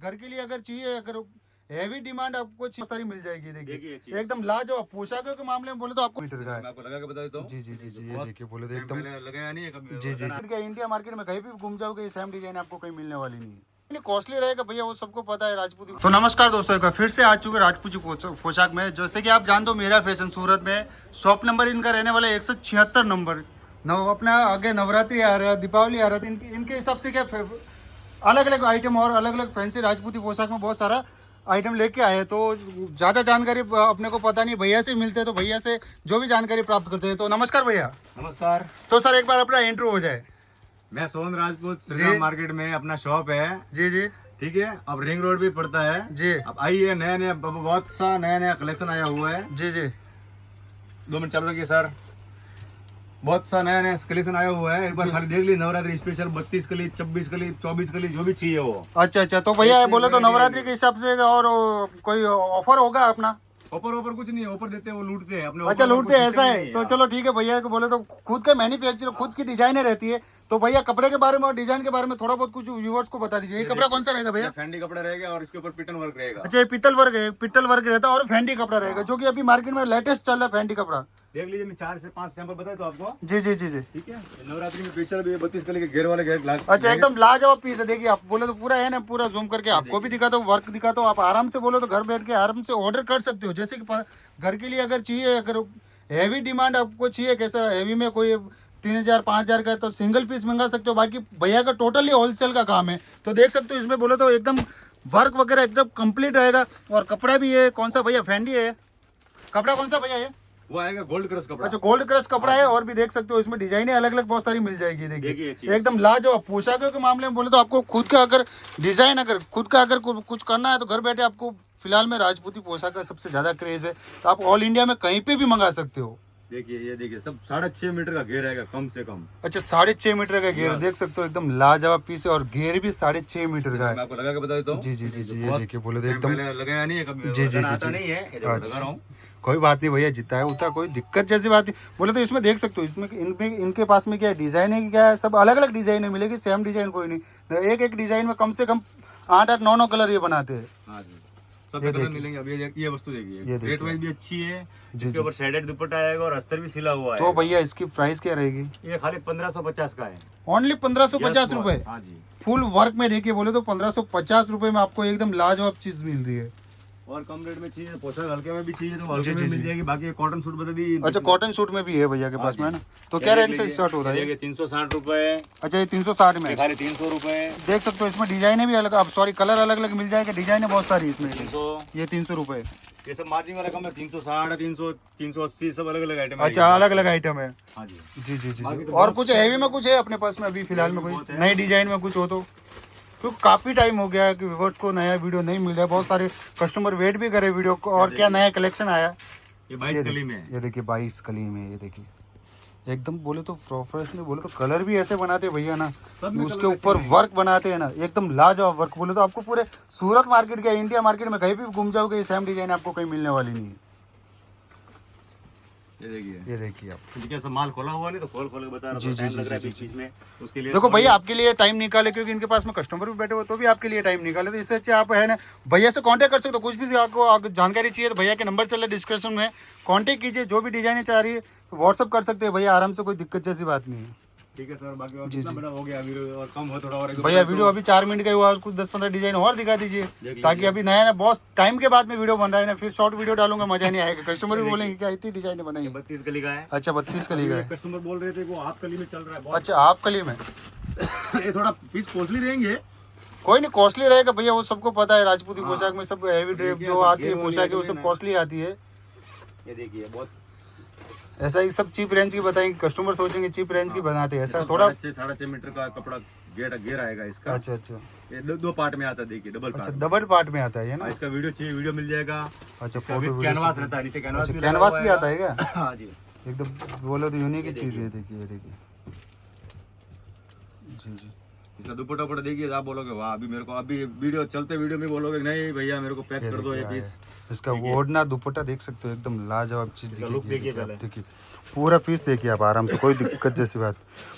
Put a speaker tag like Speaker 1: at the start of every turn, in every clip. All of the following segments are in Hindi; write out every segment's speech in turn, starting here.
Speaker 1: घर के लिए अगर चाहिए, अगर हैवी डिमांड आपको सारी मिल जाएगी। देखिए एकदम लाजवाब पोशाकों के मामले में बोले तो आपको मीटर का है।
Speaker 2: मैं आपको लगा के बता देता हूँ।
Speaker 1: जी जी जी जी, ये देखिए बोले तो एकदम
Speaker 2: लगाया नहीं है कभी।
Speaker 1: जी जी जी, इंडिया मार्केट में कहीं भी घूम जाओगे सेम डिजाइन आपको कहीं मिलने वाली नहीं है। कॉस्टली रहेगा भैया, वो सबको पता है राजपूती। तो नमस्कार दोस्तों, एक बार फिर से आ चुके राजपूती पोशाक में। जैसे कि आप जानते हो मेरा फैशन सूरत में शॉप नंबर इनका रहने वाला है 176 नंबर। अपना आगे नवरात्रि आ रहा है, दीपावली आ रहा है, तो इनके हिसाब से क्या अलग अलग आइटम और अलग अलग फैंसी राजपूती पोशाक में बहुत सारा आइटम लेके आए। तो ज़्यादा जानकारी अपने को पता नहीं, भैया से मिलते हैं तो भैया से जो भी जानकारी प्राप्त करते हैं। तो नमस्कार भैया।
Speaker 2: नमस्कार।
Speaker 1: तो सर एक बार अपना इंट्रो हो जाए।
Speaker 2: मैं सोहन राजपूत, श्रीराम मार्केट में अपना शॉप है। जी जी ठीक है। अब रिंग रोड भी पड़ता है जी। अब आइए, नया नया बहुत सा नया कलेक्शन आया हुआ है। जी जी 2 मिनट चल रही है सर। बहुत सा नया कलेक्शन आया हुआ है, एक बार खाली देख ली। नवरात्रि स्पेशल 32 कली, 26 कली, 24 कली, जो भी चाहिए वो। अच्छा। तो भैया बोले तो नवरात्रि के हिसाब से और कोई ऑफर होगा अपना? ऑफर कुछ नहीं है, ऑफर देते हैं वो लूटते हैं अपने। अच्छा लूटते हैं, ऐसा है। तो चलो ठीक है भैया को बोले तो खुद का मैन्युफैक्चर, खुद की डिजाइने रहती है। तो भैया कपड़े के बारे में और डिजाइन के बारे में थोड़ा बहुत कुछ व्यूअर्स को बता दीजिए। ये कपड़ा कौन सा रहेगा भैया? फैंडी कपड़ा रहेगा और इसके ऊपर पिटल वर्क रहेगा। अच्छा, ये पिटल वर्क रहता है और फैंडी कपड़ा रहेगा, जो कि अभी मार्केट में लेटेस्ट चल रहा है फैंडी कपड़ा। देख लीजिए, मैं 4 से 5 सैंपल बताए तो आपको। जी जी जी जी ठीक है। नवरात्रि में स्पेशल भी 32 कली के घेर वाले घेर। अच्छा, एकदम लाजवाब पीस है। देखिए आप बोले तो पूरा है ना, पूरा जूम करके आपको भी दिखाता हूँ, वर्क दिखाता हूँ। आप आराम से बोलो तो घर बैठ के आराम से ऑर्डर कर सकते हो। जैसे कि घर के लिए अगर चाहिए, अगर हैवी डिमांड आपको चाहिए, कैसा हैवी में कोई 3000 5000 का, तो सिंगल पीस मंगा सकते हो। बाकी भैया का टोटली होलसेल का काम है। तो देख सकते हो इसमें बोलो तो एकदम वर्क वगैरह एकदम कंप्लीट रहेगा। और कपड़ा भी है कौन सा भैया? फैंडी है कपड़ा। कौन सा भैया ये? वो आएगा गोल्ड क्रश कपड़ा। अच्छा, गोल्ड क्रश कपड़ा है। और भी देख सकते हो इसमें डिजाइने अलग अलग बहुत सारी मिल जाएगी। देखिए एकदम लाजवाब पोशाकों के मामले में बोले तो आपको खुद का अगर डिजाइन, अगर खुद का अगर कुछ करना है तो घर बैठे आपको फिलहाल में राजपूती पोशाक का सबसे ज्यादा क्रेज है। तो आप ऑल इंडिया में कहीं पे भी मंगा सकते हो। देखिए ये देखिए सब 6.5 मीटर का घेर रहेगा कम से कम। अच्छा, 6.5 मीटर का घेर देख सकते हो, एकदम लाजवाब पीस है। और घेर भी 6.5 मीटर का है। मैं आपको लगा के बता देता हूँ। जी जी जी जी, ये देखिए बोले तो एकदम लगाया नहीं है कभी। जी जी जी, कोई बात नहीं भैया, जितना है उतना कोई दिक्कत जैसी बात नहीं। बोले तो इसमें देख सकते हो, इसमें इनके पास में क्या है, डिजाइन है क्या है, सब अलग अलग डिजाइन मिलेगी, सेम डिजाइन कोई नहीं। तो एक डिजाइन में कम से कम 8 9 कलर ये बनाते हैं। सब कलर मिलेंगे। अब ये वस्तु देखिए, रेट वाइज भी अच्छी है। इसके ऊपर शेडेड दुपट्टा आएगा और अस्तर भी सिला हुआ है। तो भैया इसकी प्राइस क्या रहेगी? ये खाली 1550 का है। ओनली 1550 रुपए। हाँ जी, फुल वर्क में। देखिए बोले तो 1550 रुपए में आपको एकदम लाजवाब चीज मिल रही है। और कम रेट में चाहिए, पोशाक हल्के में भी चाहिए तो हल्के में मिल जाएगी। बाकी कॉटन सूट बता दी। अच्छा, कॉटन सूट में भी है भैया के पास में ना। तो क्या रेट से स्टार्ट होता है? 360 रुपए। अच्छा, ये 360 में खाली 300 रुपए। देख सकते हो इसमें डिजाइने भी अलग, सॉरी कलर अलग अलग मिल जाएगा। डिजाइने बहुत सारी इसमें। ये 300 रुपए। ये सब मार्जिन वाला कम है। 360 300 380 सब अलग अलग आइटम है। अच्छा, अलग अलग आइटम है। हाँ जी जी जी जी। और कुछ हैवी में कुछ है अपने पास में अभी फिलहाल में? कोई नई डिजाइन में कुछ हो तो? क्योंकि काफ़ी टाइम हो गया है कि व्यूअर्स को नया वीडियो नहीं मिल रहा है। बहुत सारे कस्टमर वेट भी करे वीडियो को। और क्या नया कलेक्शन आया? ये 22 कली में। ये देखिए 22 कली में। ये देखिए एकदम बोले तो प्रोफेशनल, बोले तो कलर भी ऐसे बनाते हैं भैया ना, उसके ऊपर वर्क बनाते हैं ना, एकदम लाजवाब वर्क। बोले तो आपको पूरे सूरत मार्केट या इंडिया मार्केट में कहीं भी घूम जाओगे सेम डिजाइन आपको कहीं मिलने वाली नहीं है। ये देखिए आप कैसा माल खोला हुआ नहीं तो खोल के बता रहा हूं। टाइम लग रहा है बीच में, उसके लिए देखो भैया आपके लिए टाइम निकाले, क्योंकि इनके पास में कस्टमर भी बैठे हुए तो भी आपके लिए टाइम निकाले। तो इससे अच्छा आप है ना भैया से कांटेक्ट कर सकते हो। कुछ भी आपको जानकारी चाहिए तो भैया के नंबर चल रहा है डिस्क्रिप्शन में, कांटेक्ट कीजिए। जो भी डिजाइन चाह रही है तो व्हाट्सअप कर सकते हैं भैया आराम से, कोई दिक्कत जैसी बात नहीं है। ठीक है सर। बाकी और कितना बड़ा हो गया वीडियो? और कम हो थोड़ा और भैया, वीडियो अभी 4 मिनट का हुआ, कुछ 10-15 डिजाइन और दिखा दीजिए, ताकि अभी नया बहुत टाइम के बाद में वीडियो बन रहा है ना, फिर शॉर्ट वीडियो डालूंगा मजा नहीं आएगा। कस्टमर भी बोलेंगे क्या इतनी डिजाइन बनाई। 32 कली का है। अच्छा, 32 कली का है। कस्टमर बोल रहे थे वो हाफ कली में चल रहा है। अच्छा, हाफ कली में ये थोड़ा पीस कॉस्टली रहेंगे। कोई नहीं, कॉस्टली रहेगा भैया, वो सबको पता है। राजपूती पोशाक में सब हैवी ड्रेप जो आती है पोशाक है वो सब कॉस्टली आती है। ये देखिए बहुत ऐसा ही सब चीप रेंज की बताएंगे, कस्टमर सोचेंगे चीप रेंज की बनाते हैं। ऐसा थोड़ा 6.5 मीटर का कपड़ा घेर आएगा इसका। अच्छा अच्छा, ये दो पार्ट में आता है। देखिए डबल। अच्छा, डबल पार्ट में आता है ये ना। इसका वीडियो चाहिए, वीडियो मिल जाएगा। अच्छा, कैनवास रहता है नीचे, कैनवास भी आता है क्या? हाँ जी, एकदम बोलो तो यूनिक की चीज है। देखिए जी जी, इसका दुपट्टा वोपट्टा देखिए, आप बोलोगे वाह। अभी मेरे को अभी वीडियो चलते वीडियो में बोलोगे नहीं भैया मेरे को पैक कर दो ये पीस। इसका ओढ़ना दुपट्टा देख सकते हो, एकदम लाजवाब चीज। देखिए पूरा पीस देखिए आप आराम से, कोई दिक्कत जैसी बात।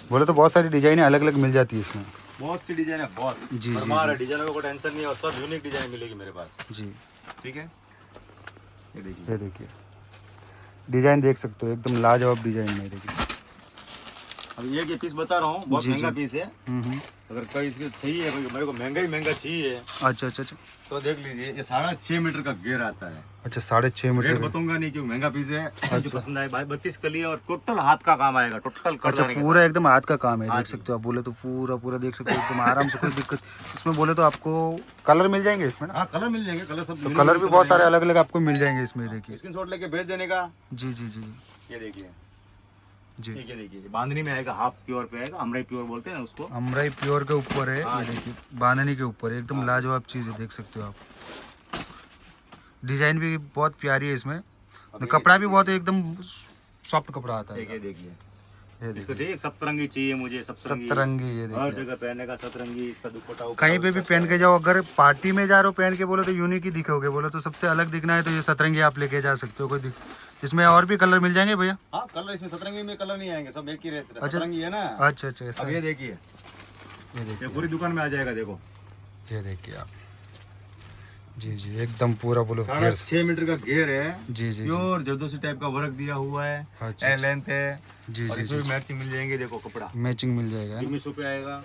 Speaker 2: बोले तो बहुत सारी डिजाइने अलग अलग मिल जाती है इसमें। बहुत सी डिजाइन है, बहुत
Speaker 1: जी,
Speaker 2: हमारा डिजाइनों को टेंशन नहीं है और सब यूनिक डिजाइन मिलेगी मेरे पास
Speaker 1: जी।
Speaker 2: ठीक है।
Speaker 1: ये देखिए डिजाइन देख सकते हो, एकदम लाजवाब डिजाइन है। देखिए
Speaker 2: अब ये पीस बता रहा हूँ, बहुत महंगा पीस है। अगर कोई इसके चाहिए, मेरे को महंगा चाहिए।
Speaker 1: अच्छा अच्छा अच्छा,
Speaker 2: तो देख लीजिए, ये 6.5 मीटर का घेर आता है।
Speaker 1: अच्छा 6.5 मीटर।
Speaker 2: रेट बताऊंगा नहीं क्यों, महंगा पीस है। अच्छा। जो पसंद आए भाई 32 कली और टोटल हाथ का काम आएगा, टोटल।
Speaker 1: अच्छा पूरा एकदम हाथ का काम है, देख सकते हो आप। बोले तो पूरा देख सकते हो एकदम आराम से, कोई दिक्कत इसमें। बोले तो आपको कलर मिल जाएंगे इसमें ना?
Speaker 2: हाँ कलर मिल जाएंगे, कलर सब।
Speaker 1: तो कलर भी बहुत सारे अलग अलग आपको मिल जाएंगे इसमें। देखिए
Speaker 2: स्क्रीनशॉट लेके भेज देने का।
Speaker 1: जी जी जी।
Speaker 2: ये देखिए
Speaker 1: जी,
Speaker 2: ये देखिए बांधनी में आएगा, हाफ प्योर पे आएगा, अमराई प्योर बोलते हैं ना उसको।
Speaker 1: अमराई प्योर के ऊपर है। ये देखिए बांधनी के ऊपर एकदम लाजवाब चीज है, देख सकते हो आप। डिजाइन भी बहुत प्यारी है इसमें, कपड़ा भी बहुत एकदम सॉफ्ट कपड़ा आता है।
Speaker 2: देखिए इसको चाहिए सतरंगी चाहिए मुझे,
Speaker 1: सतरंगी। ये देखिए
Speaker 2: हर जगह पहनने का सतरंगी। इसका दुपट्टा
Speaker 1: कहीं पे भी पहन के जाओ, अगर पार्टी में जा रहे हो पहन के, बोलो तो यूनिक ही दिखोगे। बोलो तो सबसे अलग दिखना है तो ये सतरंगी आप लेके जा सकते हो। कोई इसमें और भी कलर मिल जाएंगे भैया?
Speaker 2: हाँ कलर इसमें सतरंगी में कलर नहीं आएंगे, सब एक ही रहते हैं। सतरंगी है ना।
Speaker 1: अच्छा अच्छा ऐसा।
Speaker 2: अब ये देखिए पूरी दुकान में आ जाएगा। देखो
Speaker 1: ये देखिए आप। जी जी एकदम पूरा बोलो
Speaker 2: 6.5 मीटर का घेर है।
Speaker 1: जी जी
Speaker 2: प्योर जरदोसी टाइप का वर्क दिया हुआ है।
Speaker 1: अच्छा
Speaker 2: लेंथ है।
Speaker 1: जी
Speaker 2: और
Speaker 1: जी
Speaker 2: इसमें मैचिंग मिल जाएंगे। देखो कपड़ा
Speaker 1: मैचिंग मिल जाएगा।
Speaker 2: जिमिचू पे आएगा,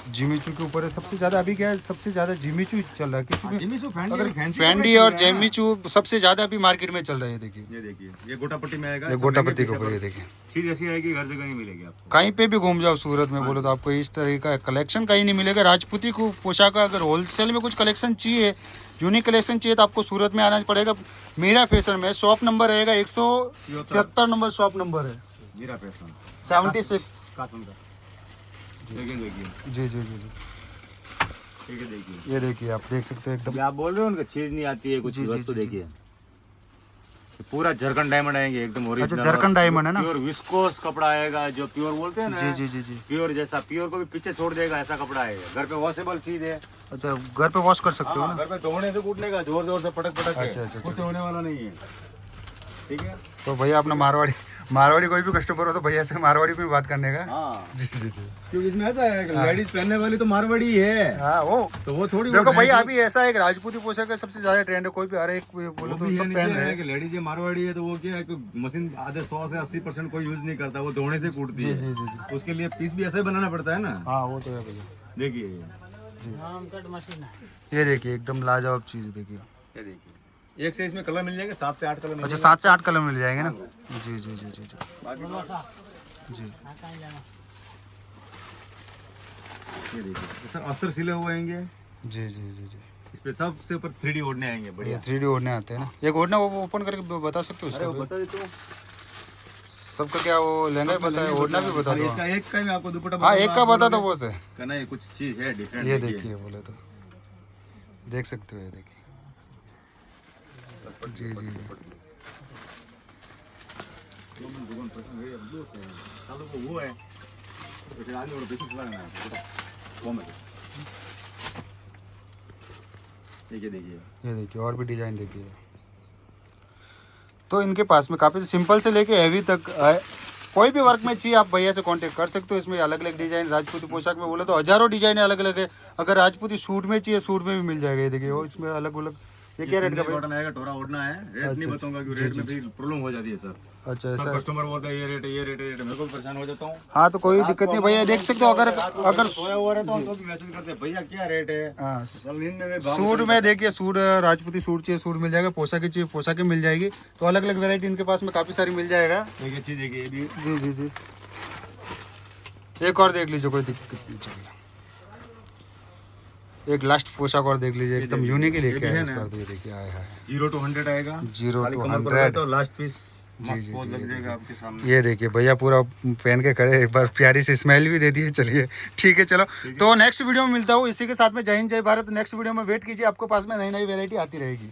Speaker 1: जिमिचू के ऊपर है सबसे ज्यादा। अभी क्या है, सबसे ज्यादा जिमिचू चल रहा है किसी भी।
Speaker 2: जिमिचू
Speaker 1: अगर फैंडी और जिमिचू सबसे ज्यादा अभी मार्केट में चल रहा है। देखिए
Speaker 2: ये गोटापट्टी में आएगा।
Speaker 1: ये गोटापट्टी के ऊपर। ये देखिए
Speaker 2: चीज ऐसी आएगी, हर जगह नहीं मिलेगी आपको।
Speaker 1: कहीं पे भी घूम जाओ सूरत में, बोलो तो आपको इस तरह का कलेक्शन कहीं नहीं मिलेगा। राजपूती को पोशाक का अगर होलसेल में कुछ कलेक्शन चाहिए, यूनिक कलेक्शन चाहिए, तो आपको सूरत में आना पड़ेगा। मीरा फैशन में शॉप नंबर रहेगा 176 नंबर शॉप नंबर है।
Speaker 2: मीरा फैशन
Speaker 1: 76।
Speaker 2: देखिए
Speaker 1: जी जी जी जी।
Speaker 2: देखिए
Speaker 1: ये देखिए आप देख सकते हैं एकदम।
Speaker 2: आप बोल रहे हो उनका चीज नहीं आती है कुछ वस्तु। देखिए पूरा झरकन डायमंड आएंगे एकदम ओरिजिनल।
Speaker 1: अच्छा झरकन डायमंड है ना।
Speaker 2: प्योर विस्कोस कपड़ा आएगा, जो प्योर बोलते हैं ना।
Speaker 1: जी जी जी जी।
Speaker 2: प्योर जैसा, प्योर को भी पीछे छोड़ देगा ऐसा कपड़ा आएगा। घर पे वॉशेबल चीज है।
Speaker 1: अच्छा घर पे वॉश कर सकते हो ना?
Speaker 2: घर पे धोने से कूटने का, जोर जोर से पटक के।
Speaker 1: अच्छा
Speaker 2: कुछ होने वाला नहीं है। ठीक है
Speaker 1: तो भैया अपना मारवाड़ी कोई भी कस्टमर हो तो भैया से मारवाड़ी में बात करने का।
Speaker 2: हाँ
Speaker 1: जी जी जी।
Speaker 2: क्योंकि इसमें ऐसा है कि लेडीज पहनने वाली तो मारवाड़ी है।
Speaker 1: हाँ
Speaker 2: वो थोड़ी
Speaker 1: देखो भैया अभी ऐसा है कि राजपूती पोशाक का सबसे ज्यादा ट्रेंड है। कोई भी हर एक बोलो तो सब पहन रहे हैं।
Speaker 2: लेडीज ये मारवाड़ी है तो वो क्या है कि मशीन आधे 100 से 80% कोई यूज नहीं करता, वो धोने से कूटती है।
Speaker 1: जी जी जी।
Speaker 2: उसके लिए पीस भी ऐसा ही बनाना पड़ता है ना।
Speaker 1: हाँ वो तो है भैया।
Speaker 2: देखिए
Speaker 1: ये देखिए एकदम लाजवाब चीज है। देखिए
Speaker 2: ये देखिए, एक से इसमें कलर मिल जाएंगे, 7 से 8 कलर।
Speaker 1: अच्छा 7 से 8 कलर मिल जाएंगे ना। जी जी जी जी जी जी।
Speaker 2: ये देखिए सर अस्तर सिले हुए आएंगे।
Speaker 1: जी जी जी जी।
Speaker 2: इस पे सबसे ऊपर 3D ओढ़ने आएंगे। बढ़िया
Speaker 1: 3D ओढ़ने आते हैं ना। एक ओढ़ना वो ओपन करके बता सकते हो?
Speaker 2: अरे वो बता देते हो
Speaker 1: सबका क्या वो लहंगा ही पता है, ओढ़ना भी बता दो।
Speaker 2: इसका एक का मैं आपको दुपट्टा
Speaker 1: हाँ एक का बता दो बहुत है
Speaker 2: कहना, ये कुछ चीज है डिफरेंट।
Speaker 1: ये देखिए बोले तो देख सकते हो। ये देखिए जी जी जी।
Speaker 2: वो है देखिए
Speaker 1: ये देखिए और भी डिजाइन देखिए। तो इनके पास में काफ़ी सिंपल से लेके हैवी तक कोई भी वर्क में चाहिए आप भैया से कांटेक्ट कर सकते हो। इसमें अलग अलग डिजाइन राजपूती पोशाक में बोले तो हजारों डिजाइन अलग अलग है। अगर राजपूती सूट में चाहिए सूट में भी मिल जाएगा। ये देखिए वो इसमें अलग अलग। ये क्या रेट का
Speaker 2: कॉटन आएगा, टोरा ओढ़ना है। रेट नहीं बताऊंगा क्योंकि रेट में भी प्रॉब्लम हो जाती है सर।
Speaker 1: अच्छा ऐसा
Speaker 2: कस्टमर बोलता है ये रेट है, ये रेट है, ये रेट है। मैं को परेशान हो जाता हूँ।
Speaker 1: हाँ तो कोई दिक्कत नहीं भैया, देख सकते हो। अगर
Speaker 2: सोया हुआ रहता हूँ तो भी मैसेज करते हैं भैया क्या रेट है।
Speaker 1: हाँ
Speaker 2: नींद में
Speaker 1: सूट में देखिए, सूट राजपूती सूट चाहिए सूट मिल जाएगा, पोशाक चाहिए पोशाक मिल जाएगी। तो अलग अलग वैरायटी इनके पास में काफ़ी सारी मिल जाएगा।
Speaker 2: देखिए चीज देखिए ये भी।
Speaker 1: जी जी जी। एक और देख लीजिए, कोई दिक्कत नहीं चलेगा। एक लास्ट पोशाक और देख लीजिए, एकदम यूनिक ही लेके आए इस बार। देखिए आया है
Speaker 2: 0 to 100 आएगा।
Speaker 1: 0 to 100
Speaker 2: तो लास्ट पीस
Speaker 1: जी
Speaker 2: मस्त
Speaker 1: जी
Speaker 2: पोज लग
Speaker 1: जी।
Speaker 2: जाएगा आपके सामने।
Speaker 1: ये देखिए भैया पूरा पहन के खड़े, एक बार प्यारी सी स्मेल भी दे दी है। चलिए ठीक है चलो, तो नेक्स्ट वीडियो में मिलता हूँ इसी के साथ में। जय हिंद जय भारत। नेक्स्ट वीडियो में वेट कीजिए, आपको पास में नई नई वैरायटी आती रहेगी।